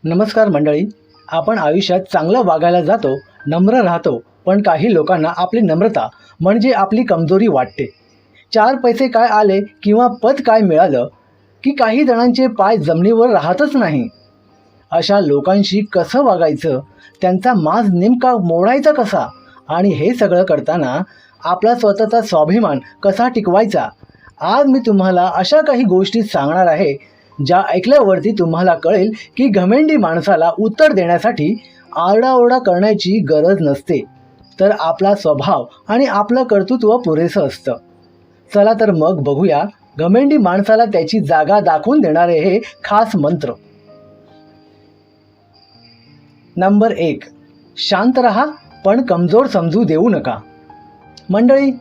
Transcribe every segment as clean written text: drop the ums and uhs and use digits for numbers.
नमस्कार मंडळी. आपण आयुष्यात चांगलं वागायला जातो, नम्र राहतो, पण काही लोकांना आपली नम्रता म्हणजे आपली कमजोरी वाटते. चार पैसे काय आले किंवा पद काय मिळालं की काही जणांचे पाय जमिनीवर राहतच नाही. अशा लोकांशी कसं वागायचं, त्यांचा माज नेमका मोडायचा कसा, आणि हे सगळं करताना आपला स्वतःचा स्वाभिमान कसा टिकवायचा, आज मी तुम्हाला अशा काही गोष्टी सांगणार आहे ज्या ऐकल्यावरती तुम्हाला कळेल की घमेंडी माणसाला उत्तर देण्यासाठी आरडाओरडा करण्याची गरज नसते, तर आपला स्वभाव आणि आपलं कर्तृत्व पुरेसं असतं. चला तर मग बघूया घमेंडी माणसाला त्याची जागा दाखवून देणारे हे खास मंत्र. नंबर 1. शांत रहा पण कमजोर समजू देऊ नका. मंडळी,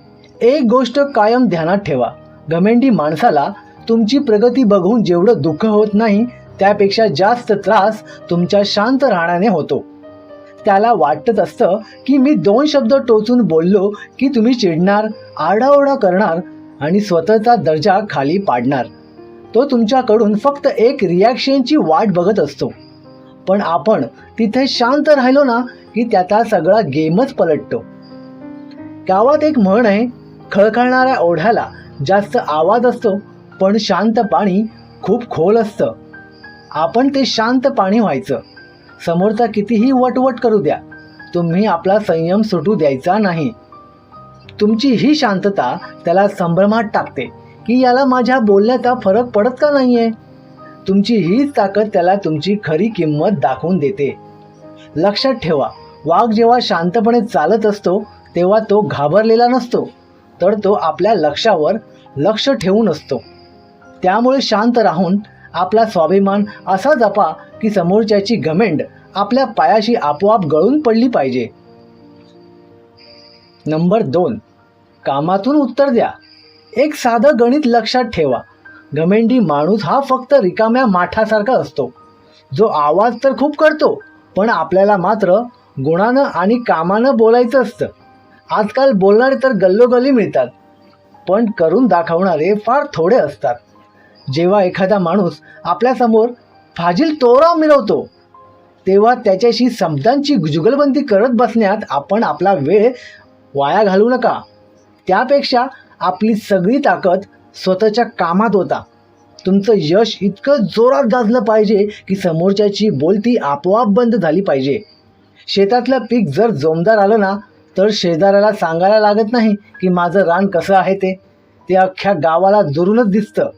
एक गोष्ट कायम ध्यानात ठेवा. घमेंडी माणसाला तुमची प्रगती बघून जेवढं दुःख होत नाही त्यापेक्षा जास्त त्रास तुमच्या शांत राहण्याने होतो. त्याला वाटत असतं की मी 2 शब्द टोचून बोललो की तुम्ही चिडणार, आरडाओरडा करणार आणि स्वतःचा दर्जा खाली पाडणार. तो तुमच्याकडून फक्त एक रिॲक्शनची वाट बघत असतो. पण आपण तिथे शांत राहिलो ना की त्याचा सगळा गेमच पलटतो. गावात एक म्हण आहे, खळखळणाऱ्या ओढ्याला जास्त आवाज असतो पण शांत पाणी खूप खोल असतं. आपण ते शांत पाणी व्हायचं. समोरचा कितीही वटवट करू द्या, तुम्ही आपला संयम सुटू द्यायचा नाही. तुमची ही शांतता त्याला संभ्रमात टाकते की याला माझ्या बोलण्याचा फरक पडत का नाही आहे. तुमची हीच ताकद त्याला तुमची खरी किंमत दाखवून देते. लक्षात ठेवा, वाघ जेव्हा शांतपणे चालत असतो तेव्हा तो घाबरलेला नसतो, तर तो आपल्या लक्ष्यावर लक्ष ठेवून असतो. त्यामुळे शांत राहून आपला स्वाभिमान असा जपा की समोरच्याची घमेंड आपल्या पायाशी आपोआप गळून पडली पाहिजे. नंबर 2. कामातून उत्तर द्या. एक साधं गणित लक्षात ठेवा. घमेंडी माणूस हा फक्त रिकाम्या माठासारखा असतो, जो आवाज तर खूप करतो पण आपल्याला मात्र गुणानं आणि कामानं बोलायचं असतं. आजकाल बोलणारे तर गल्लोगल्ली मिळतात, पण करून दाखवणारे फार थोडे असतात. जेव्हा एखादा माणूस आपल्यासमोर फाजील तोरा मिरवतो तेव्हा त्याच्याशी शब्दांची जुगलबंदी करत बसण्यात आपण आपला वेळ वाया घालवू नका. त्यापेक्षा आपली सगळी ताकद स्वतःच्या कामात होता. तुमचं यश इतकं जोरात गाजलं पाहिजे की समोरच्याची बोलती आपोआप बंद झाली पाहिजे. शेतातलं पीक जर जोमदार आलं ना तर शेजाऱ्याला सांगायला लागत नाही की माझं रान कसं आहे, ते अख्ख्या गावाला दुरूनच दिसतं.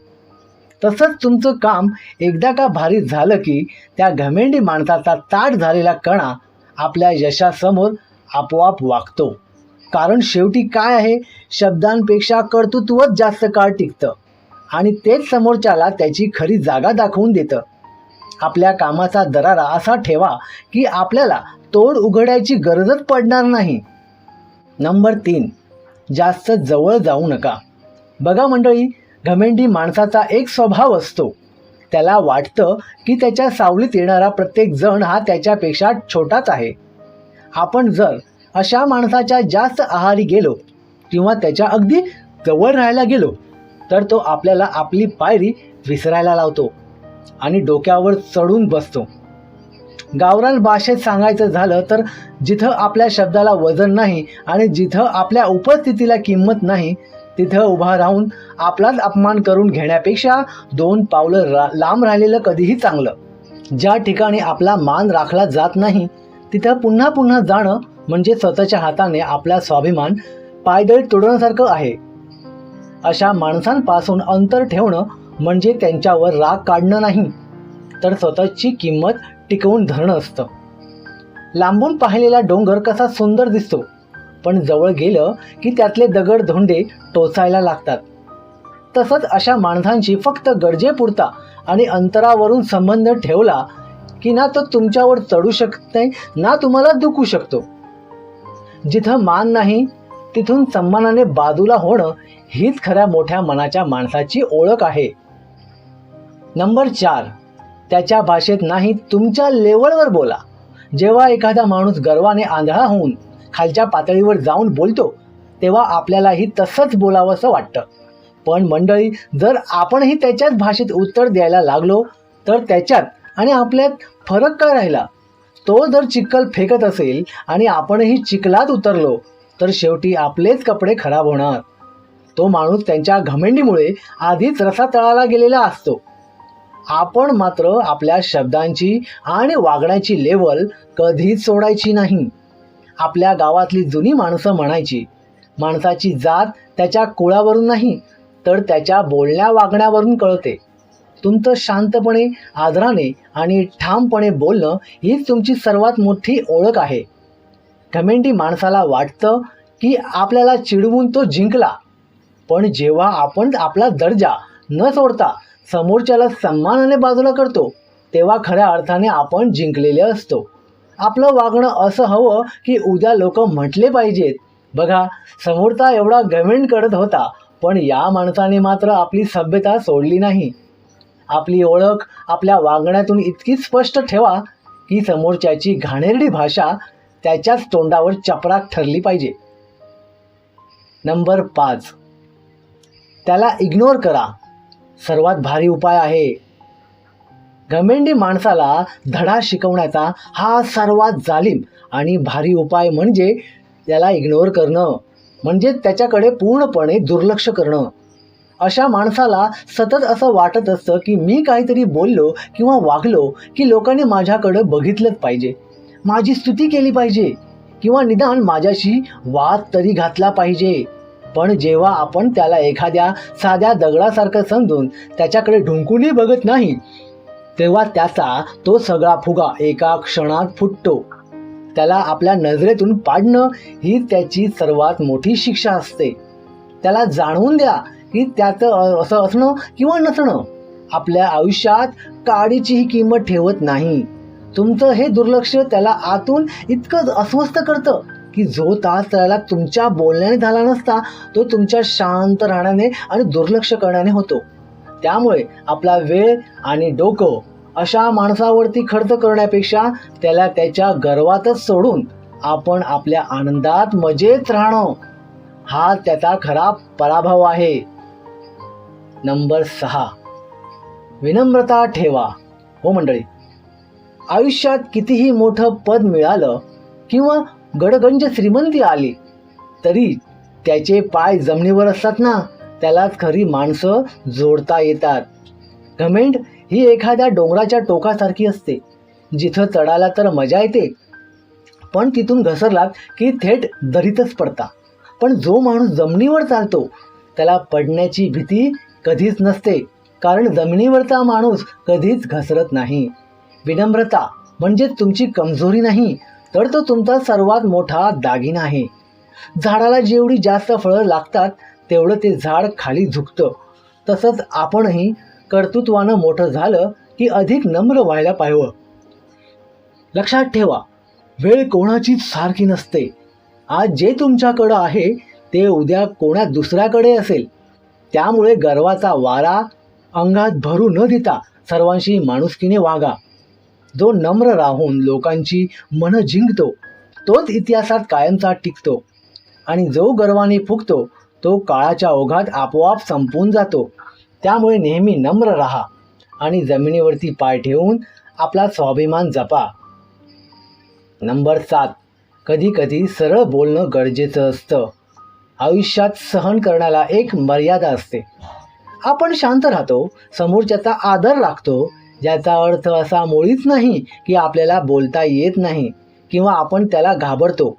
तसंच तुमचं काम एकदा का भारी झालं की त्या घमेंडी माणसाचा ताट झालेला कणा आपल्या यशासमोर आपोआप वागतो. कारण शेवटी काय आहे, शब्दांपेक्षा कर्तृत्वच जास्त काळ टिकतं आणि तेच समोरच्याला त्याची खरी जागा दाखवून देतं. आपल्या कामाचा दरारा असा ठेवा की आपल्याला तोड उघडायची गरजच पडणार नाही. नंबर 3. जास्त जवळ जाऊ नका. बघा मंडळी, घमेंडी माणसाचा एक स्वभाव असतो. त्याला वाटतं की त्याच्या सावलीत येणारा प्रत्येक जण हा त्याच्यापेक्षा छोटाच आहे. आपण जर अशा माणसाच्या जास्त आहारी गेलो किंवा त्याच्या अगदी जवळ राहायला गेलो तर तो आपल्याला आपली पायरी विसरायला लावतो आणि डोक्यावर चढून बसतो. गावरान भाषेत सांगायचं झालं तर जिथं आपल्या शब्दाला वजन नाही आणि जिथं आपल्या उपस्थितीला किंमत नाही तिथं उभा राहून आपलाच अपमान करून घेण्यापेक्षा 2 पावलं लांब राहिलेलं कधीही चांगलं. ज्या ठिकाणी आपला मान राखला जात नाही तिथं पुन्हा पुन्हा जाणं म्हणजे स्वतःच्या हाताने आपला स्वाभिमान पायदळी तोडण्यासारखं आहे. अशा माणसांपासून अंतर ठेवणं म्हणजे त्यांच्यावर राग काढणं नाही, तर स्वतःची किंमत टिकवून धरणं असतं. लांबून पाहिलेला डोंगर कसा सुंदर दिसतो, पण जवळ गेलं की त्यातले दगड धोंडे टोचायला लागतात. तसंच अशा माणसांशी फक्त गरजेपुरता आणि अंतरावरून संबंध ठेवला की ना तो तुमच्यावर चढू शकत नाही ना तुम्हाला दुखू शकतो. जिथं मान नाही तिथून सन्मानाने बाजूला होणं हीच खऱ्या मोठ्या मनाच्या माणसाची ओळख आहे. नंबर 4. त्याच्या भाषेत नाही, तुमच्या लेवलवर बोला. जेव्हा एखादा माणूस गर्वाने आंधळा होऊन खालच्या पातळीवर जाऊन बोलतो तेव्हा आपल्यालाही तसंच बोलावंसं वाटतं. पण मंडळी, जर आपणही त्याच्याच भाषेत उत्तर द्यायला लागलो तर त्याच्यात आणि आपल्यात फरक काय राहिला? तो जर चिखल फेकत असेल आणि आपणही चिखलात उतरलो तर शेवटी आपलेच कपडे खराब होणार. तो माणूस त्यांच्या घमेंडीमुळे आधीच रसातळाला गेलेला असतो. आपण मात्र आपल्या शब्दांची आणि वागण्याची लेवल कधीच सोडायची नाही. आपल्या गावातली जुनी माणसं म्हणायची, माणसाची जात त्याच्या कुळावरून नाही तर त्याच्या बोलण्या वागण्यावरून कळते. तुमचं शांतपणे, आदराने आणि ठामपणे बोलणं हीच तुमची सर्वात मोठी ओळख आहे. घमेंडी माणसाला वाटतं की आपल्याला चिडवून तो जिंकला, पण जेव्हा आपण आपला दर्जा न सोडता समोरच्याला सन्मानाने बाजूला करतो तेव्हा खऱ्या अर्थाने आपण जिंकलेले असतो. आपलं वागणं असं हवं की उद्या लोक म्हटले पाहिजेत, बघा समोरचा एवढा घमेंड करत होता पण या माणसाने मात्र आपली सभ्यता सोडली नाही. आपली ओळख आपल्या वागण्यातून इतकी स्पष्ट ठेवा की समोरच्याची घाणेरडी भाषा त्याच्याच तोंडावर चपराक ठरली पाहिजे. नंबर 5, त्याला इग्नोर करा. सर्वात भारी उपाय आहे. घमेंडी माणसाला धडा शिकवण्याचा हा सर्वात जालिम आणि भारी उपाय म्हणजे त्याला इग्नोर करणं, म्हणजे त्याच्याकडे पूर्णपणे दुर्लक्ष करणं. अशा माणसाला सतत असं वाटत असतं की मी काहीतरी बोललो किंवा वागलो की लोकांनी माझ्याकडं बघितलंच पाहिजे, माझी स्तुती केली पाहिजे किंवा निदान माझ्याशी वाद तरी घातला पाहिजे. पण जेव्हा आपण त्याला एखाद्या साध्या दगडासारखं समजून त्याच्याकडे ढुंकूनही बघत नाही तेव्हा त्याचा तो सगळा फुगा एका क्षणात फुटतो. त्याला आपल्या नजरेतून पाडणं ही त्याची सर्वात मोठी शिक्षा असते. त्याला जाणवून द्या की त्याचं असं असणं किंवा नसणं आपल्या आयुष्यात काडीचीही किंमत ठेवत नाही. तुमचं हे दुर्लक्ष त्याला आतून इतकं अस्वस्थ करतं की जो तास त्याला तुमच्या बोलण्याने झाला नसता तो तुमच्या शांत राहण्याने आणि दुर्लक्ष करण्याने होतो. त्यामुळे आपला वेळ आणि डोकं अशा माणसावरती खर्च करण्यापेक्षा त्याला त्याच्या गर्वातच सोडून आपण आपल्या आनंदात मजेत राहणं हा त्याचा खरा पराभव आहे. नंबर 6, विनम्रता ठेवा. हो मंडळी, आयुष्यात कितीही मोठं पद मिळालं किंवा गडगंज श्रीमंती आली तरी त्याचे पाय जमिनीवर असतात ना, त्यालाच खरी माणसं जोडता येतात. घमेंड ही एखाद्या डोंगराच्या टोकासारखी असते, जिथं चढायला तर मजा येते पण तिथून घसरलात की थेट दरीतच पडता. पण जो माणूस जमिनीवर चालतो त्याला पडण्याची भीती कधीच नसते, कारण जमिनीवरचा माणूस कधीच घसरत नाही. विनम्रता म्हणजे तुमची कमजोरी नाही तर तो तुमचा सर्वात मोठा दागिना आहे. झाडाला जेवढी जास्त फळं लागतात तेवढं ते झाड खाली झुकतं. तसंच आपणही कर्तृत्वानं मोठं झालं की अधिक नम्र व्हायला पाहिजे. लक्षात ठेवा, वेळ कोणाचीच सारखी नसते. आज जे तुमच्याकडं आहे ते उद्या कोणा दुसऱ्याकडे असेल. त्यामुळे गर्वाचा वारा अंगात भरू न देता सर्वांशी माणुसकीने वागा. जो नम्र राहून लोकांची मनं जिंकतो तोच इतिहासात कायमचा टिकतो आणि जो गर्वाने फुगतो तो काळाच्या ओघात आपोआप संपून जातो. त्यामुळे नेहमी नम्र राहा आणि जमिनीवरती पाय ठेवून आपला स्वाभिमान जपा. नंबर 7, कधी कधी सरळ बोलणं गरजेचं असतं. आयुष्यात सहन करण्याला एक मर्यादा असते. आपण शांत राहतो, समोरच्याचा आदर राखतो, ज्याचा अर्थ असा मुळीच नाही की आपल्याला बोलता येत नाही किंवा आपण त्याला घाबरतो.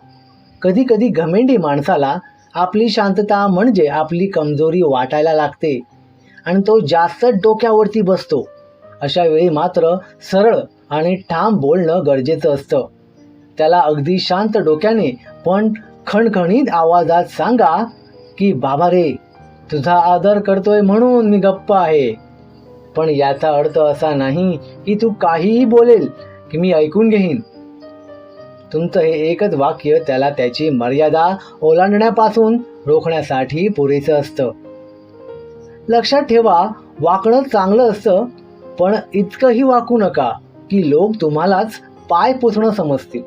कधी कधी घमेंडी माणसाला आपली शांतता म्हणजे आपली कमजोरी वाटायला लागते आणि तो जास्त डोक्यावरती बसतो. अशा वेळी मात्र सरळ आणि ठाम बोलणं गरजेचं असतं. त्याला अगदी शांत डोक्याने पण खणखणीत आवाजात सांगा की बाबा रे, तुझा आदर करतोय म्हणून मी गप्प आहे, पण याचा अर्थ असा नाही की तू काहीही बोलेल की मी ऐकून घेईन. तुमचं हे एकच वाक्य त्याला त्याची मर्यादा ओलांडण्यापासून रोखण्यासाठी पुरेसं असतं. लक्षात ठेवा, वाकणं चांगलं असतं पण इतकंही वाकू नका की लोक तुम्हालाच पाय पुसणं समजतील.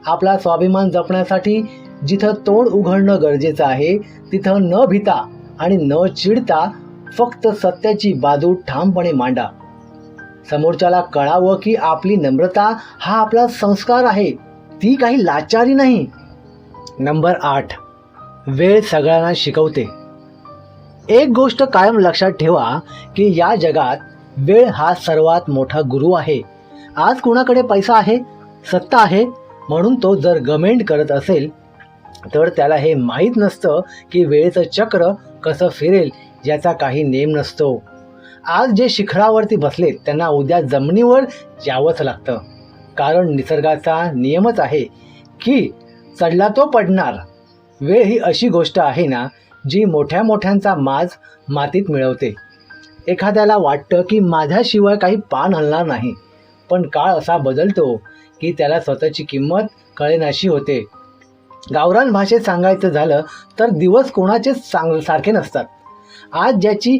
आपला स्वाभिमान जपण्यासाठी जिथं तोंड उघडणं गरजेचं आहे तिथं न भिता आणि न चिडता फक्त सत्याची बाजू ठामपणे मांडा. समोरच्याला कळावं की आपली नम्रता हा आपला संस्कार आहे, ती काही लाचारी नाही. नंबर 8, वेळ सगळ्यांना शिकवते. एक गोष्ट कायम लक्षात ठेवा की या जगात वेळ हा सर्वात मोठा गुरु आहे. आज कुणाकडे पैसा आहे, सत्ता आहे म्हणून तो जर घमेंड करत असेल तर त्याला हे माहीत नसतं की वेळेचं चक्र कसं फिरेल याचा काही नेम नसतो. आज जे शिखरावरती बसलेत त्यांना उद्या जमिनीवर यावंच लागतं, कारण निसर्गाचा नियमच आहे की चढला तो पडणार. वेळ ही अशी गोष्ट आहे ना जी मोठ्या मोठ्यांचा माज मातीत मिळवते. एखाद्याला वाटतं की माझ्याशिवाय काही पान हलणार नाही, पण काळ असा बदलतो की त्याला स्वतःची किंमत कळेनाशी होते. गावरान भाषेत सांगायचं झालं तर दिवस कोणाचेच सारखे नसतात. आज ज्याची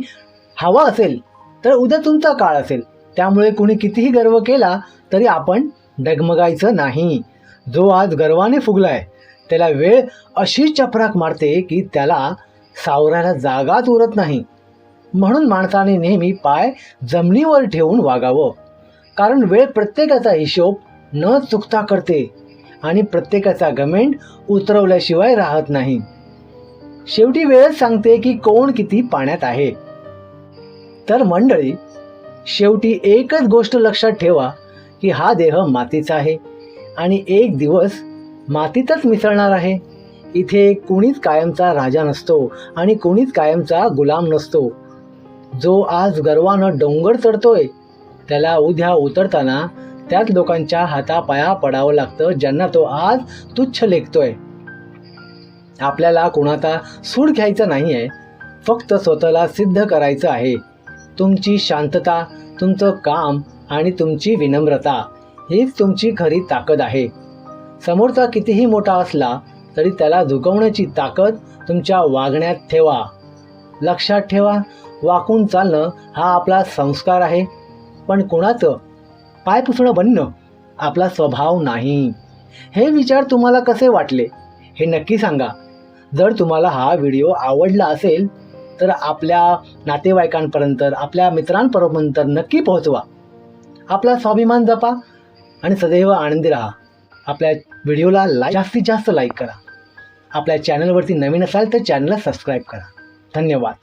हवा असेल तर उद्या तुमचा काळ असेल. त्यामुळे कुणी कितीही गर्व केला तरी आपण डगमगायचं नाही. जो आज गर्वाने फुगलाय त्याला वेळ अशी चपराक मारते की त्याला सावरायला जागाच उरत नाही. म्हणून माणसाने नेहमी पाय जमिनीवर ठेवून वागावं, कारण वेळ प्रत्येकाचा हिशोब न चुकता करते आणि प्रत्येकाचा घमेंड उतरवल्याशिवाय राहत नाही. शेवटी वेळच सांगते की कोण किती पाण्यात आहे. तर मंडळी, शेवटी एकच गोष्ट लक्षात ठेवा की हा देह मातीचा आहे आणि एक दिवस मातीतच मिसळणार आहे. इथे कुणीच कायमचा राजा नसतो आणि कुणीच कायमचा गुलाम नसतो. जो आज गर्वानं डोंगर चढतोय त्याला उद्या उतरताना त्याच लोकांच्या हातापाया पडावं लागतं ज्यांना तो आज तुच्छ लेखतोय. आपल्याला कुणाचा सूड घ्यायचा नाही आहे, फक्त स्वतःला सिद्ध करायचं आहे. तुमची शांतता, तुमचं काम आणि तुमची विनम्रता हीच तुमची खरी ताकद आहे. समोरचा कितीही मोठा असला तरी त्याला झुकवण्याची ताकद तुमच्या वागण्यात ठेवा. लक्षात ठेवा, वाकून चालणं हा आपला संस्कार आहे, पण कुणाचं पाय पुसणं बनणं आपला स्वभाव नाही. हे विचार तुम्हाला कसे वाटले हे नक्की सांगा. जर तुम्हाला हा व्हिडिओ आवडला असेल तर आपल्या नातेवाईकांपर्यंत, आपल्या मित्रांपर्यंत नक्की पोहोचवा. आपला स्वाभिमान जपा आणि सदैव आनंदी राहा. आपल्या व्हिडिओला जास्तीत जास्त लाईक करा. आपल्या चॅनलवरती नवीन असाल तर चॅनलला सबस्क्राईब करा. धन्यवाद.